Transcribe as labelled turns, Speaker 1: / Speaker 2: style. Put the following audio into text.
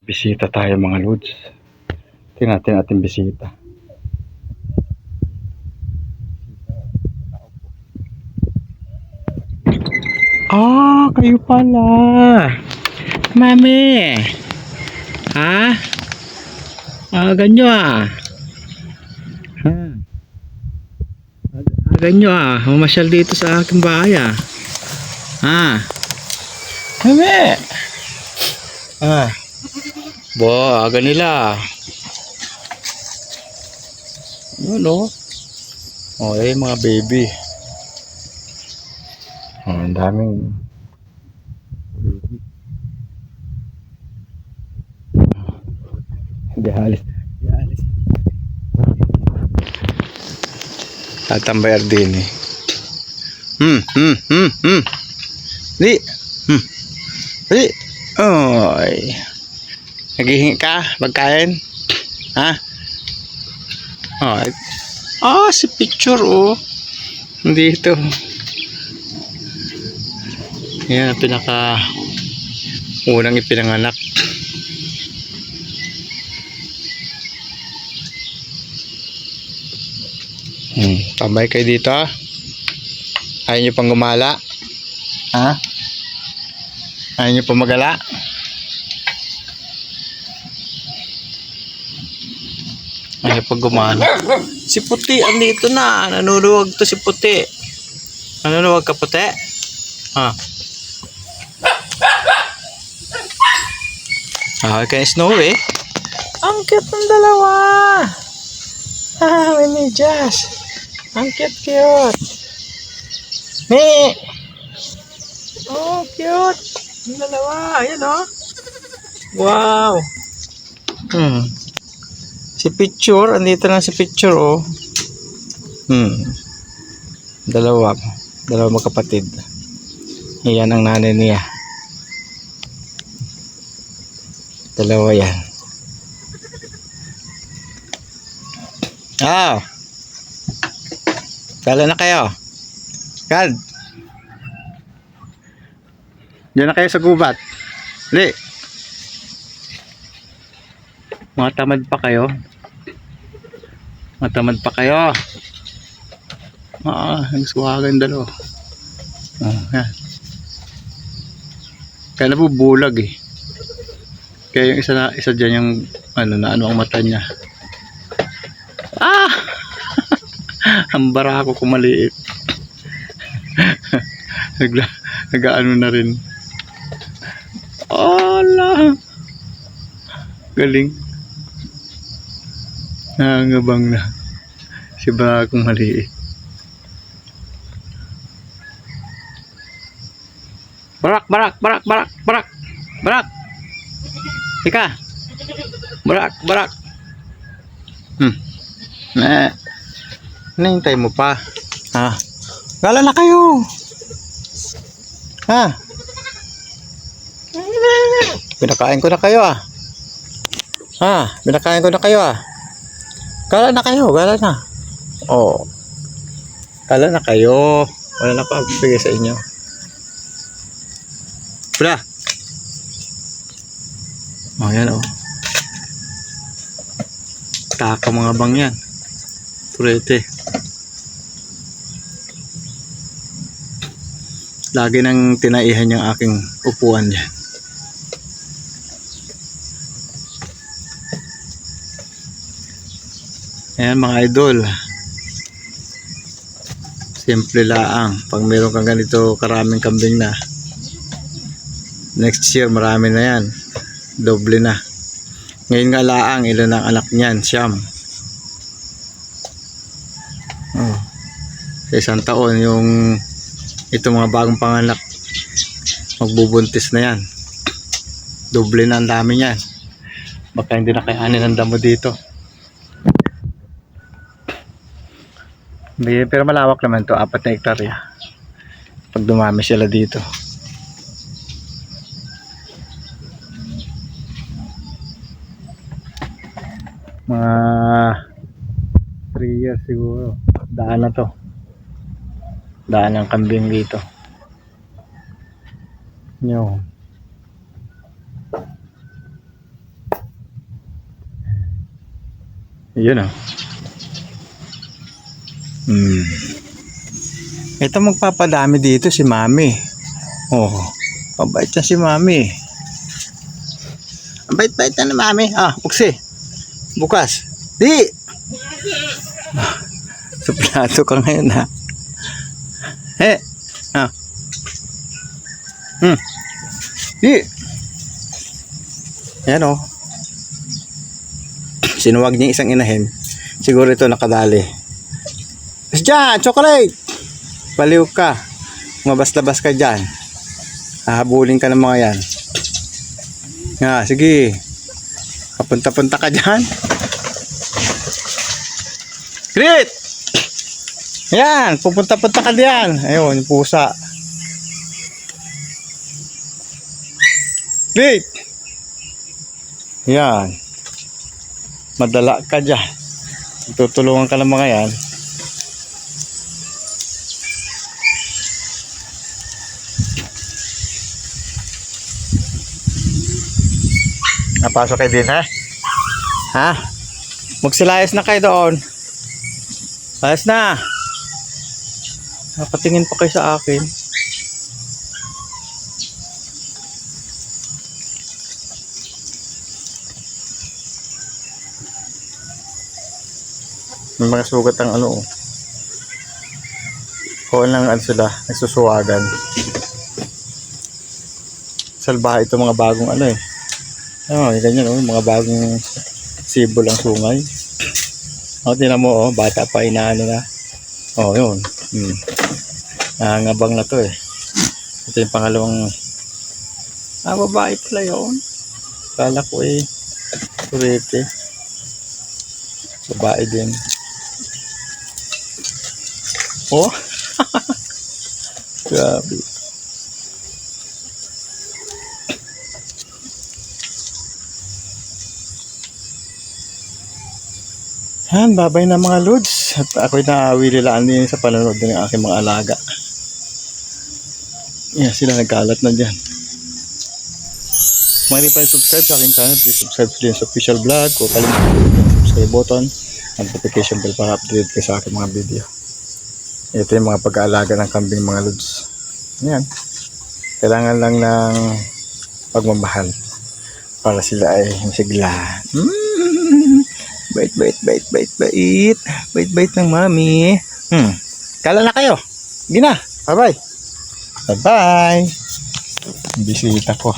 Speaker 1: Bisita tayo mga lods. Tingnan natin ating bisita. Ah, kayo pala. Mami. Ha? Ganyo ah. Ha? Ganyo ah. Mamasyal dito sa aking bahay ah. Ha? Mami. Bo, aga nila. Yun o. Mga baby. Ang daming baby. Hindi halis. Tatambayar din eh. Di. Di. Oy. Naghihingi ka? Magkain? Ha? Si picture oh. Dito. Yan, pinaka unang ipinanganak. Tambay kayo dito ah. Ayaw nyo pang gumala? Ha? Ayaw nyo pang magala? Ayaw pang gumala. Si Puti andito na. Nanuluwag to si Puti. Nanuluwag ka Puti? Kaya Snowy. Ang cute ng dalawa. May medyas. Ang cute. Oh, cute. Ang dalawa. Ayan oh. Wow. Si picture. Andito na si picture oh. Dalawa magkapatid. Iyan ang nanay niya. Dalawa yan. Kala na kayo. Diyan na kayo sa gubat. Li. Mga tamad pa kayo. Nagsuwagan dalawa. Yan. Kaya na po bulag eh. Kaya yung isa dyan yung ano ang mata niya. Ang barako ko maliit. Nag-ano na rin. Ala. Galing. Nangabang na. Si barakong maliit. Barak. Ika. Barak. Nahintay mo pa. Gala na kayo. Pinakain ko na kayo Gala na kayo. Gala na kayo. Wala na pa bigay sa inyo. Wala. Yan oh. Taka mga bang yan. Turete. Lagi nang tinaihan yung aking upuan dyan. Ayan mga idol. Simple laang. Pag meron kang ganito karaming kambing na, next year marami na yan. Doble na. Ngayon nga laang, ilan ang anak niyan? 9. Sa isang taon yung itong mga bagong panganak magbubuntis na yan. Doble na ang dami niyan. Baka hindi na kayanin ang damo dito. Pero malawak naman to, 4 na hektarya pag dumami sila dito. Mga 3 years siguro. Daan na to. Daan ng kambing dito. Yun ah. Ito magpapadami dito si Mami. Oh, pabait na si Mami. Ang bait-bait na ni Mami. Ah, buksi. Bukas. Di! Suplato ka ngayon ha. Ah. Di! Ayan oh. Sinuwag niya isang inahin. Siguro ito nakadali. Diyan, chocolate! Baliw ka. Mabas-labas ka dyan. Hahabulin ka ng mga yan. Sige. Papunta-punta ka dyan. Grit! Yan, pupunta-punta ka diyan. Ayun, yung pusa. Grit! Yan. Madala ka dyan. Tutulungan ka ng mga yan. Napasok kayo din ha? Ha? Magsilayas na kayo doon. Layas na. Nakatingin pa kayo sa akin. May mga sugat ang ano oh. Kung lang ano sila, nagsusuwagan. Salbahe ito mga bagong ano eh. Oh, ganyan oh, mga bagong sibol ang sungay. Oh, tingnan mo oh, bata pa inaano na. Oh, yun. Nangangabang na to eh. Ito yung pangalawang babae pala yun. Kala ko eh kurete. Babae din. Oh. Grabe. Yan, babay na mga lods. At ako'y naawililaan din sa panonood ng aking mga alaga. Yan, sila nagkalat na dyan. Kung hindi pa subscribe sa aking channel, please subscribe din sa official vlog. Kung kalimutan yung subscribe button, notification bell para update kayo sa aking mga video. Ito yung mga pag-aalaga ng kambing mga lods. Yan. Kailangan lang ng pagmamahal para sila ay masigla. Bait ng mami. Kala na kayo. Gina. Bye bye. Bisita ko.